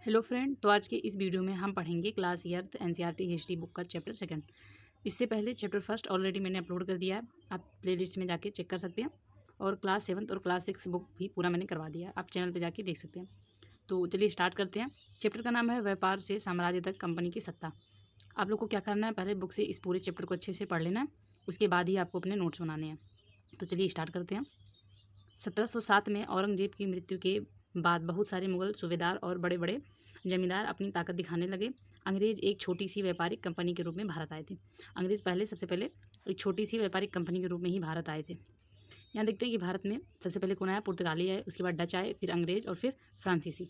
Hello friend, तो आज के इस वीडियो में हम पढ़ेंगे क्लास ईयर्थ एनसीईआरटी हिस्ट्री बुक का चैप्टर सेकंड। इससे पहले चैप्टर फर्स्ट ऑलरेडी मैंने अपलोड कर दिया है, आप प्लेलिस्ट में जाके चेक कर सकते हैं। और क्लास सेवन्थ और क्लास सिक्स बुक भी पूरा मैंने करवा दिया है, आप चैनल पे जाके देख सकते हैं। तो चलिए स्टार्ट करते हैं। चैप्टर का नाम है व्यापार से साम्राज्य तक कंपनी की सत्ता। आप लोग को क्या करना है, पहले बुक से इस पूरे चैप्टर को अच्छे से पढ़ लेना है, उसके बाद ही आपको अपने नोट्स बनाने हैं। तो चलिए स्टार्ट करते हैं। 1707 में औरंगजेब की मृत्यु के बाद बहुत सारे मुगल सूबेदार और बड़े बड़े जमींदार अपनी ताकत दिखाने लगे। अंग्रेज एक छोटी सी व्यापारिक कंपनी के रूप में भारत आए थे। अंग्रेज सबसे पहले एक छोटी सी व्यापारिक कंपनी के रूप में ही भारत आए थे। यहाँ देखते हैं कि भारत में सबसे पहले कौन आया, पुर्तगाली आए, उसके बाद डच आए, फिर अंग्रेज और फिर फ्रांसीसी।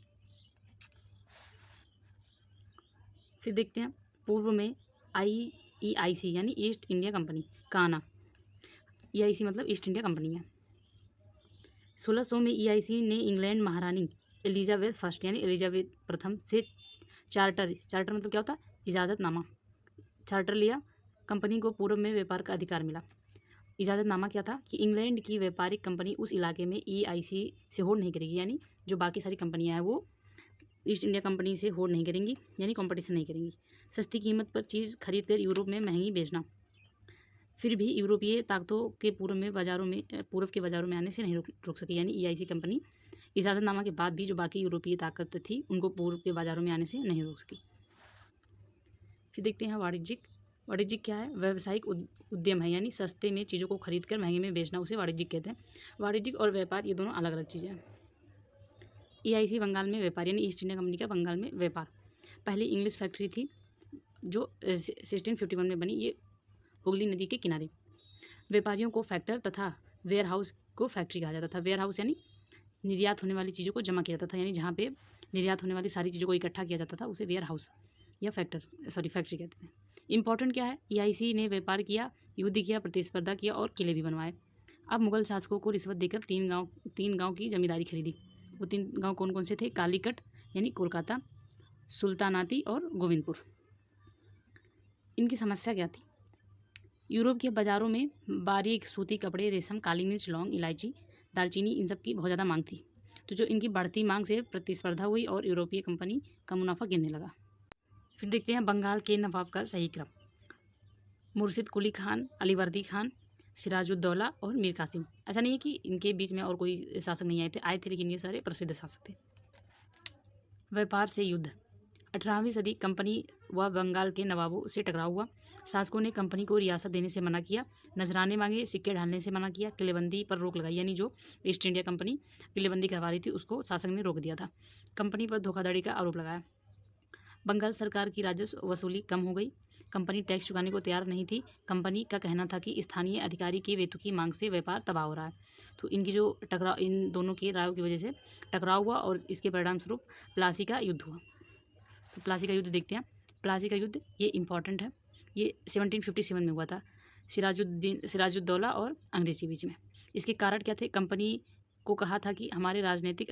फिर देखते हैं पूर्व में EIC यानी ईस्ट इंडिया कंपनी का आना। EIC मतलब ईस्ट इंडिया कंपनी है। 1600 में EIC ने इंग्लैंड महारानी एलिजाबेथ फर्स्ट यानी एलिजाबेथ प्रथम से चार्टर मतलब क्या होता है, इजाज़तनामा, चार्टर लिया। कंपनी को पूर्व में व्यापार का अधिकार मिला। इजाज़तनामा क्या था कि इंग्लैंड की व्यापारिक कंपनी उस इलाके में EIC से होड़ नहीं करेगी, यानी जो बाकी सारी कंपनियां हैं वो ईस्ट इंडिया कंपनी से होड़ नहीं करेंगी, यानी कंपटीशन नहीं करेंगी। सस्ती कीमत पर चीज़ खरीद कर यूरोप में महंगी बेचना। फिर भी यूरोपीय ताकतों के पूर्व के बाज़ारों में आने से नहीं रोक सकी, यानी EIC कंपनी इजाज़तनामा के बाद भी जो बाकी यूरोपीय ताकत थी उनको पूर्व के बाज़ारों में आने से नहीं रोक सकी। फिर देखते हैं वाणिज्यिक क्या है, व्यावसायिक उद्यम है, यानी सस्ते में चीज़ों को खरीद कर महंगे में बेचना, उसे वाणिज्यिक कहते हैं। वाणिज्यिक और व्यापार ये दोनों अलग अलग चीज़ें हैं। EIC बंगाल में व्यापार यानी ईस्ट इंडिया कंपनी का बंगाल में व्यापार। पहली इंग्लिश फैक्ट्री थी जो 1651 में बनी, ये हुगली नदी के किनारे। व्यापारियों को फैक्टर तथा वेयर हाउस को फैक्ट्री कहा जाता था। वेयर हाउस यानी निर्यात होने वाली चीज़ों को जमा किया जाता था, यानी जहाँ पे निर्यात होने वाली सारी चीज़ों को इकट्ठा किया जाता था उसे वेयर हाउस या फैक्ट्री कहते हैं। इंपॉर्टेंट क्या है, EIC ने व्यापार किया, युद्ध किया, प्रतिस्पर्धा किया और किले भी बनवाए। अब मुगल शासकों को रिश्वत देकर तीन गाँव की जमींदारी खरीदी। वो 3 गाँव कौन कौन से थे, कालीकट यानी कोलकाता, सुल्तानाती और गोविंदपुर। इनकी समस्या क्या थी, यूरोप के बाज़ारों में बारीक सूती कपड़े, रेशम, काली मिर्च, लौंग, इलायची, दालचीनी, इन सब की बहुत ज़्यादा मांग थी। तो जो इनकी बढ़ती मांग से प्रतिस्पर्धा हुई और यूरोपीय कंपनी का मुनाफा गिरने लगा। फिर देखते हैं बंगाल के नवाब का सही क्रम। मुर्शिद कुली खान, अलीवर्दी खान, सिराजुद्दौला और मीर कासिम। ऐसा नहीं है कि इनके बीच में और कोई शासक नहीं आए थे, लेकिन ये सारे प्रसिद्ध शासक थे। व्यापार से युद्ध। 18वीं सदी कंपनी व बंगाल के नवाबों से टकराव हुआ। शासकों ने कंपनी को रियासत देने से मना किया, नजराने मांगे, सिक्के ढालने से मना किया, किलेबंदी पर रोक लगाई, यानी जो ईस्ट इंडिया कंपनी किलेबंदी करवा रही थी उसको शासक ने रोक दिया था। कंपनी पर धोखाधड़ी का आरोप लगाया। बंगाल सरकार की राजस्व वसूली कम हो गई। कंपनी टैक्स चुकाने को तैयार नहीं थी। कंपनी का कहना था कि स्थानीय अधिकारी की वेतु की मांग से व्यापार तबाह हो रहा है। तो इनकी जो इन दोनों की रायों की वजह से टकराव हुआ और इसके परिणाम स्वरूप प्लासी का युद्ध हुआ। तो प्लासी का युद्ध देखते हैं। प्लासी का युद्ध ये इंपॉर्टेंट है, ये 1757 में हुआ था, सिराजुद्दौला और अंग्रेज के बीच में। इसके कारण क्या थे, कंपनी को कहा था कि हमारे राजनीतिक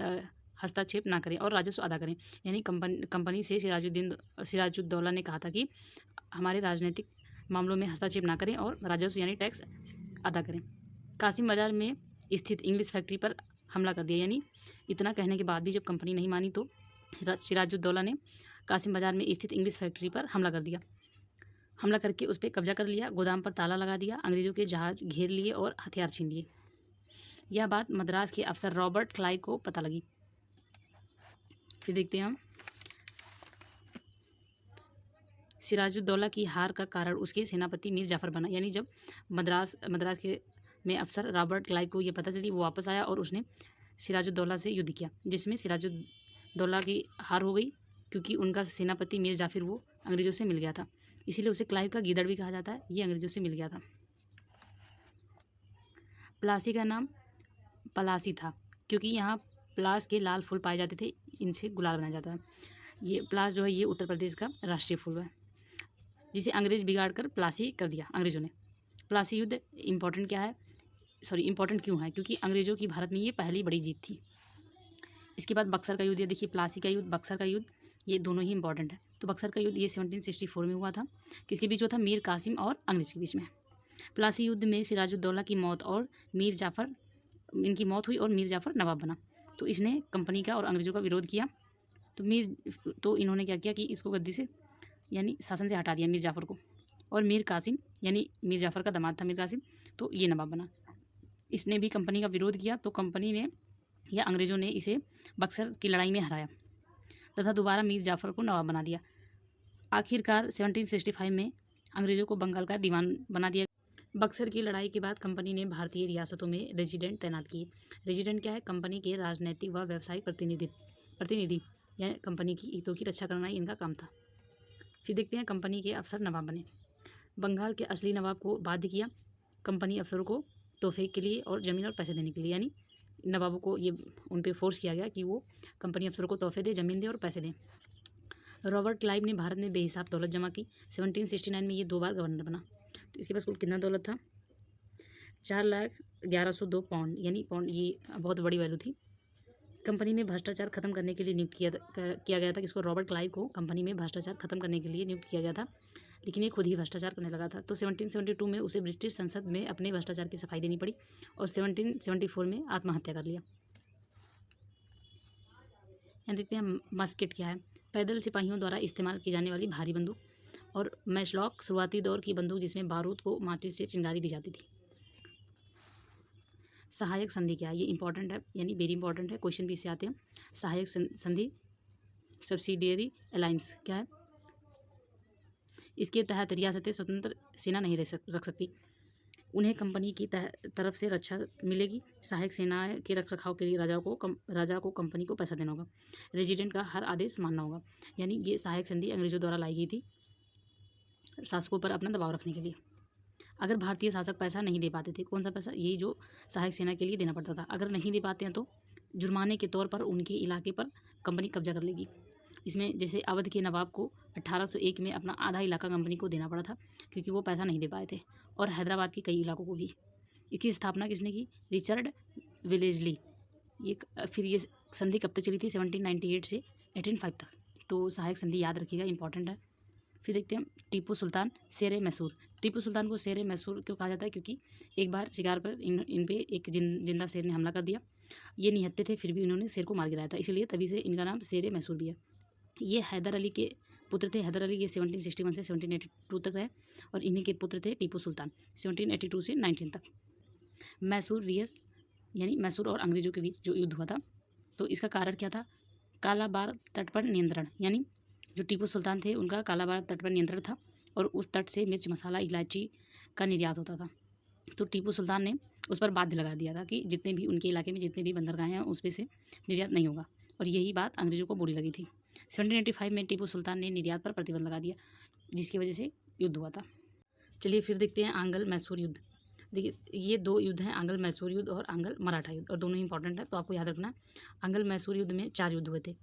हस्तक्षेप ना करें और राजस्व अदा करें, यानी कंपनी से सिराजुद्दौला ने कहा था कि हमारे राजनीतिक मामलों में हस्तक्षेप ना करें और राजस्व यानी टैक्स अदा करें। कासिम बाजार में स्थित इंग्लिश फैक्ट्री पर हमला कर दिया, यानी इतना कहने के बाद भी जब कंपनी नहीं मानी तो सिराजुद्दौला ने कासिम बाजार में स्थित इंग्लिश फैक्ट्री पर हमला कर दिया। हमला करके उस पर कब्जा कर लिया, गोदाम पर ताला लगा दिया, अंग्रेज़ों के जहाज घेर लिए और हथियार छीन लिए। यह बात मद्रास के अफसर रॉबर्ट क्लाइव को पता लगी। फिर देखते हैं हम सिराजुद्दौला की हार का कारण उसके सेनापति मीर जाफ़र बना, यानी जब मद्रास के में अफसर रॉबर्ट क्लाइव को ये पता चली, वो वापस आया और उसने सिराजुद्दौला से युद्ध किया, जिसमें सिराजुद्दौला की हार हो गई क्योंकि उनका सेनापति मीर जाफ़र वो अंग्रेज़ों से मिल गया था, इसीलिए उसे क्लाइव का गीदड़ भी कहा जाता है, ये अंग्रेज़ों से मिल गया था। प्लासी का नाम पलासी था क्योंकि यहाँ प्लास के लाल फूल पाए जाते थे, इनसे गुलाल बनाया जाता है। ये प्लास जो है ये उत्तर प्रदेश का राष्ट्रीय फूल है, जिसे अंग्रेज बिगाड़ कर प्लासी कर दिया अंग्रेज़ों ने। प्लासी युद्ध इंपॉर्टेंट क्यों है, क्योंकि अंग्रेज़ों की भारत में ये पहली बड़ी जीत थी। इसके बाद बक्सर का युद्ध, ये देखिए प्लासी का युद्ध, बक्सर का युद्ध, ये दोनों ही इंपॉर्टेंट है। तो बक्सर का युद्ध ये 1764 में हुआ था, किसके बीच हुआ था, मीर कासिम और अंग्रेज के बीच में। प्लासी युद्ध में सिराजुद्दौला की मौत और मीर जाफ़र, इनकी मौत हुई और मीर जाफ़र नवाब बना। तो इसने कंपनी का और अंग्रेज़ों का विरोध किया तो इन्होंने क्या किया कि इसको गद्दी से यानी शासन से हटा दिया मीर जाफ़र को, और मीर कासिम यानी मीर जाफ़र का दामाद था मीर कासिम, तो ये नवाब बना। इसने भी कंपनी का विरोध किया, तो कंपनी ने या अंग्रेज़ों ने इसे बक्सर की लड़ाई में हराया तथा दोबारा मीर जाफ़र को नवाब बना दिया। आखिरकार 1765 में अंग्रेज़ों को बंगाल का दीवान बना दिया। बक्सर की लड़ाई के बाद कंपनी ने भारतीय रियासतों में रेजिडेंट तैनात किए। रेजिडेंट क्या है? कंपनी के राजनैतिक व व्यावसायिक प्रतिनिधि या कंपनी की हितों की रक्षा करना ही इनका काम था। फिर देखते हैं कंपनी के अफसर नवाब बने। बंगाल के असली नवाब को बाध्य किया कंपनी अफसरों को तोहफे के लिए और ज़मीन और पैसे देने के लिए, यानी नवाबों को ये उन पर फोर्स किया गया कि वो कंपनी अफसरों को तोहफे दे, ज़मीन दे और पैसे दें। रॉबर्ट क्लाइव ने भारत में बेहिसाब दौलत जमा की। 1769 में ये 2 बार गवर्नर बना। तो इसके पास कुल कितना दौलत था? 4,11,02 पाउंड, यानी पाउंड ये बहुत बड़ी वैल्यू थी। कंपनी में भ्रष्टाचार खत्म करने के लिए नियुक्त किया गया था किसको? रॉबर्ट क्लाइव को कंपनी में भ्रष्टाचार खत्म करने के लिए नियुक्त किया गया था, लेकिन ये खुद ही भ्रष्टाचार करने लगा था। तो 1772 में उसे ब्रिटिश संसद में अपने भ्रष्टाचार की सफाई देनी पड़ी और 1774 में आत्महत्या कर लिया। यहाँ देखते हैं मस्केट क्या है। पैदल सिपाहियों द्वारा इस्तेमाल की जाने वाली भारी बंदूक, और मैचलॉक शुरुआती दौर की बंदूक जिसमें बारूद को माचिस से चिंगारी दी जाती थी। सहायक संधि क्या है? ये इंपॉर्टेंट है, यानी वेरी इंपॉर्टेंट है, क्वेश्चन भी इससे आते हैं। सहायक संधि सब्सिडियरी अलायंस क्या है? इसके तहत रियासतें स्वतंत्र सेना नहीं रख सकती, उन्हें कंपनी की तरफ से रक्षा मिलेगी। सहायक सेना के रखरखाव के लिए राजा को कंपनी को पैसा देना होगा। रेजिडेंट का हर आदेश मानना होगा, यानी ये सहायक संधि अंग्रेजों द्वारा लाई गई थी शासकों पर अपना दबाव रखने के लिए। अगर भारतीय शासक पैसा नहीं दे पाते थे, कौन सा पैसा? यही जो सहायक सेना के लिए देना पड़ता था। अगर नहीं दे पाते हैं तो जुर्माने के तौर पर उनके इलाके पर कंपनी कब्जा कर लेगी। इसमें जैसे अवध के नवाब को 1801 में अपना आधा इलाका कंपनी को देना पड़ा था क्योंकि वो पैसा नहीं दे पाए थे, और हैदराबाद के कई इलाकों को भी। इसकी स्थापना किसने की? Richard Wellesley. फिर ये संधि कब तक चली थी? 1798 से 1805 तक। तो सहायक संधि याद रखिएगा, इंपॉर्टेंट है। फिर देखते हैं टीपू सुल्तान शेर मैसूर। टीपू सुल्तान को शेर मैसूर क्यों कहा जाता है? क्योंकि एक बार शिकार पर इन पे एक जिंदा शेर ने हमला कर दिया। ये निहत्थे थे, फिर भी इन्होंने शेर को मार गिराया था, इसलिए तभी से इनका नाम शेर मैसूर भी है। ये हैदर अली के पुत्र थे। हैदर अली ये 1761 से 1782 तक रहे, और इन्हीं के पुत्र थे टीपू सुल्तान 1782 से 19 तक। मैसूर रियस यानी मैसूर और अंग्रेजों के बीच जो युद्ध हुआ था, तो इसका कारण क्या था? कालाबार तट पर नियंत्रण, यानी जो टीपू सुल्तान थे उनका कालाबार तट पर नियंत्रण था, और उस तट से मिर्च मसाला इलायची का निर्यात होता था। तो टीपू सुल्तान ने उस पर बाध्य लगा दिया था कि जितने भी उनके इलाके में जितने भी बंदरगाहें हैं उस पर से निर्यात नहीं होगा, और यही बात अंग्रेजों को बुरी लगी थी। 1785 में टीपू सुल्तान ने निर्यात पर प्रतिबंध लगा दिया, जिसकी वजह से युद्ध हुआ था। चलिए फिर देखते हैं आंग्ल मैसूर युद्ध। देखिए ये 2 युद्ध हैं, आंग्ल मैसूर युद्ध और आंग्ल मराठा युद्ध, और दोनों ही इंपॉर्टेंट है, तो आपको याद रखना। आंग्ल मैसूर युद्ध में 4 युद्ध हुए थे।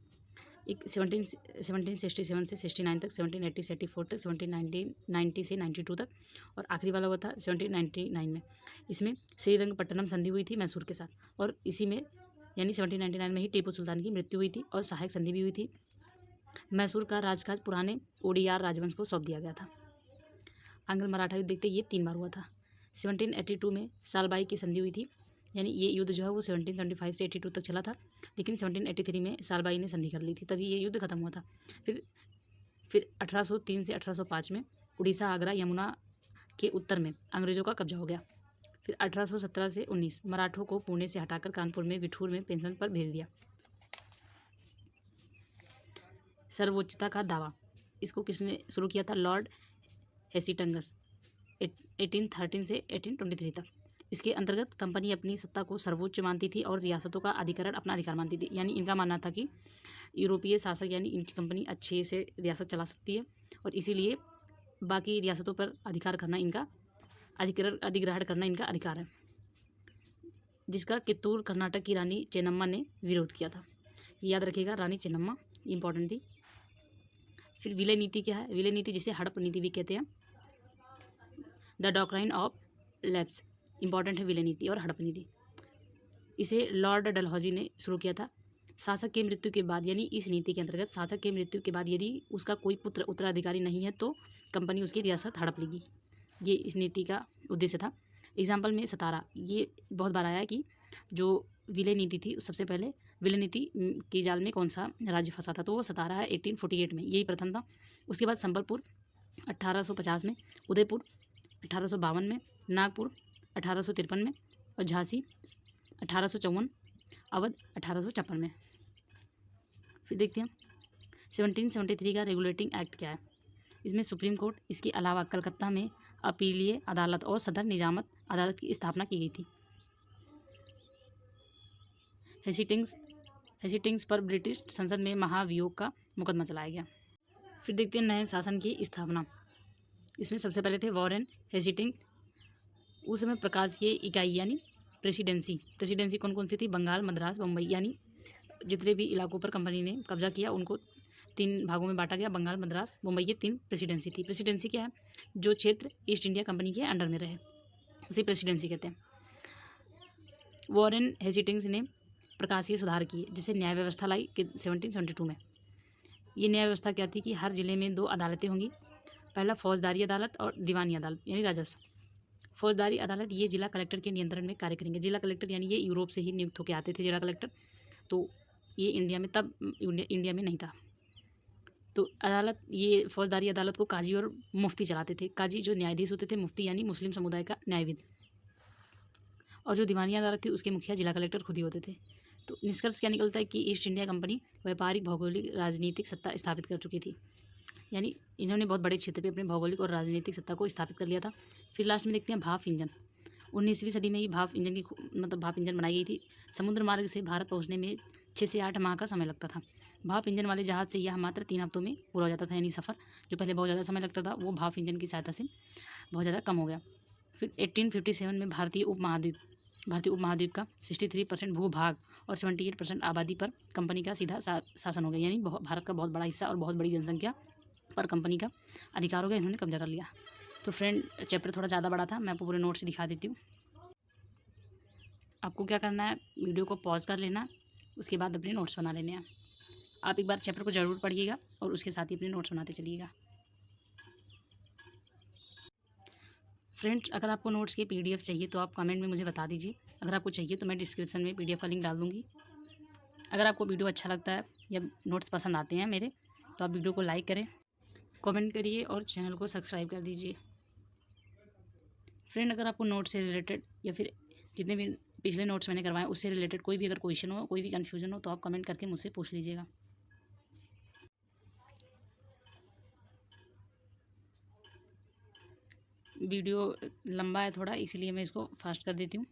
एक 1767 से 69 तक, 1780 से 84 तक, 1790 से 92 तक, और आखिरी वाला हुआ था 1799 में। इसमें श्रीरंगपट्टनम संधि हुई थी मैसूर के साथ, और इसी में यानी 1799 में ही टीपू सुल्तान की मृत्यु हुई थी और सहायक संधि भी हुई थी। मैसूर का राजकाज पुराने ओडियार राजवंश को सौंप दिया गया था। आंग्ल मराठा युद्ध देखते ये 3 बार हुआ था। 1782 में सालबाई की संधि हुई थी, यानी ये युद्ध जो है वो 1775 से 82 तक चला था, लेकिन 1783 में सालबाई ने संधि कर ली थी, तभी ये युद्ध खत्म हुआ था। फिर 1803 से 1805 में उड़ीसा, आगरा, यमुना के उत्तर में अंग्रेजों का कब्जा हो गया। फिर 1817 से 19 मराठों को पुणे से हटाकर कानपुर में विठूर में पेंशन पर भेज दिया। सर्वोच्चता का दावा, इसको किसने शुरू किया था? लॉर्ड हेस्टिंग्स 1813 से 1823 तक। इसके अंतर्गत कंपनी अपनी सत्ता को सर्वोच्च मानती थी और रियासतों का अधिकरण अपना अधिकार मानती थी, यानी इनका मानना था कि यूरोपीय शासक यानी इनकी कंपनी अच्छे से रियासत चला सकती है, और इसीलिए बाकी रियासतों पर अधिकार करना इनका अधिग्रहण करना इनका अधिकार है, जिसका कित्तूर कर्नाटक की रानी चेन्नम्मा ने विरोध किया था। याद रखिएगा, रानी चेन्नम्मा इंपॉर्टेंट थी। फिर विलय नीति क्या है? विलय नीति जिसे हड़प नीति भी कहते हैं, the doctrine of lapse, important है विलय नीति और हड़प नीति। इसे लॉर्ड डलहौजी ने शुरू किया था। शासक के मृत्यु के बाद, यानी इस नीति के अंतर्गत शासक के मृत्यु के बाद यदि उसका कोई पुत्र उत्तराधिकारी नहीं है तो कंपनी उसकी रियासत हड़प लेगी, ये इस नीति का उद्देश्य था। एग्जाम्पल में सतारा, ये बहुत बार आया है कि जो विलय नीति थी सबसे पहले विलय नीति की जाल में कौन सा राज्य फंसा था? तो वो सतारा है 1848 में, यही प्रथम था। उसके बाद संबलपुर 1850 में, उदयपुर 1852 में, नागपुर 1853 में और झांसी 1854, अवध 1856 में। फिर देखते हैं 1773 का रेगुलेटिंग एक्ट क्या है। इसमें सुप्रीम कोर्ट, इसके अलावा कलकत्ता में अपीलीय अदालत और सदर निजामत अदालत की स्थापना की गई थी। हेस्टिंग्स पर ब्रिटिश संसद में महाभियोग का मुकदमा चलाया गया। फिर देखते हैं नए शासन की स्थापना। इसमें सबसे पहले थे वॉरेन हेस्टिंग्स। उस समय प्रकाशीय इकाई यानी प्रेसिडेंसी कौन कौन सी थी? बंगाल, मद्रास, बम्बई, यानी जितने भी इलाकों पर कंपनी ने कब्जा किया उनको 3 भागों में बांटा गया। बंगाल, मद्रास, मुंबई, ये 3 प्रेसिडेंसी थी। प्रेसिडेंसी क्या है? जो क्षेत्र ईस्ट इंडिया कंपनी के अंडर में रहे उसे प्रेसिडेंसी कहते हैं। वॉरेन हेस्टिंग्स ने प्रकाशीय सुधार किए, जिसे न्याय व्यवस्था लाई 1772 में। ये न्याय व्यवस्था क्या थी कि हर जिले में 2 अदालतें होंगी। पहला फौजदारी अदालत और दीवानी अदालत यानी राजस्व। फौजदारी अदालत ये जिला कलेक्टर के नियंत्रण में कार्य करेंगे। जिला कलेक्टर यानी ये यूरोप से ही नियुक्त होकर आते थे जिला कलेक्टर, तो ये इंडिया में नहीं था। तो अदालत, ये फौजदारी अदालत को काजी और मुफ्ती चलाते थे। काजी जो न्यायाधीश होते थे, मुफ्ती यानी मुस्लिम समुदाय का न्यायविद, और जो दीवानी अदालत थी उसके मुखिया जिला कलेक्टर खुद ही होते थे। तो निष्कर्ष क्या निकलता है कि ईस्ट इंडिया कंपनी व्यापारिक, भौगोलिक, राजनीतिक सत्ता स्थापित कर चुकी थी। यानी इन्होंने बहुत बड़े क्षेत्र पे अपने भौगोलिक और राजनीतिक सत्ता को स्थापित कर लिया था। फिर लास्ट में देखते हैं भाप इंजन। 19वीं सदी में ही भाप इंजन बनाई गई थी। समुद्र मार्ग से भारत पहुंचने में 6 से 8 माह का समय लगता था। भाप इंजन वाले जहाज़ से यह मात्र 3 हफ्तों में पूरा हो जाता था। यानी सफ़र जो पहले बहुत ज़्यादा समय लगता था वो भाप इंजन की सहायता से बहुत ज़्यादा कम हो गया। फिर 1857 में भारतीय उपमहाद्वीप का 63% भूभाग और 78% आबादी पर कंपनी का सीधा शासन हो गया। यानी भारत का बहुत बड़ा हिस्सा और बहुत बड़ी जनसंख्या पर कंपनी का अधिकार हो गया, इन्होंने कब्जा कर लिया। तो फ्रेंड, चैप्टर थोड़ा ज़्यादा बड़ा था, मैं आपको पूरे नोट्स दिखा देती हूँ। आपको क्या करना है, वीडियो को पॉज कर लेना, उसके बाद अपने नोट्स बना लेने हैं। आप एक बार चैप्टर को ज़रूर पढ़िएगा और उसके साथ ही अपने नोट्स बनाते चलिएगा। फ्रेंड्स, अगर आपको नोट्स के PDF चाहिए तो आप कमेंट में मुझे बता दीजिए। अगर आपको चाहिए तो मैं डिस्क्रिप्शन में PDF का लिंक डाल दूँगी। अगर आपको वीडियो अच्छा लगता है या नोट्स पसंद आते हैं मेरे, तो आप वीडियो को लाइक करें, कमेंट करिए और चैनल को सब्सक्राइब कर दीजिए। फ्रेंड, अगर आपको नोट्स से रिलेटेड या फिर जितने भी पिछले नोट्स मैंने करवाए उससे रिलेटेड कोई भी अगर क्वेश्चन हो, कोई भी कन्फ्यूजन हो, तो आप कमेंट करके मुझसे पूछ लीजिएगा। वीडियो लंबा है थोड़ा, इसीलिए मैं इसको फास्ट कर देती हूँ।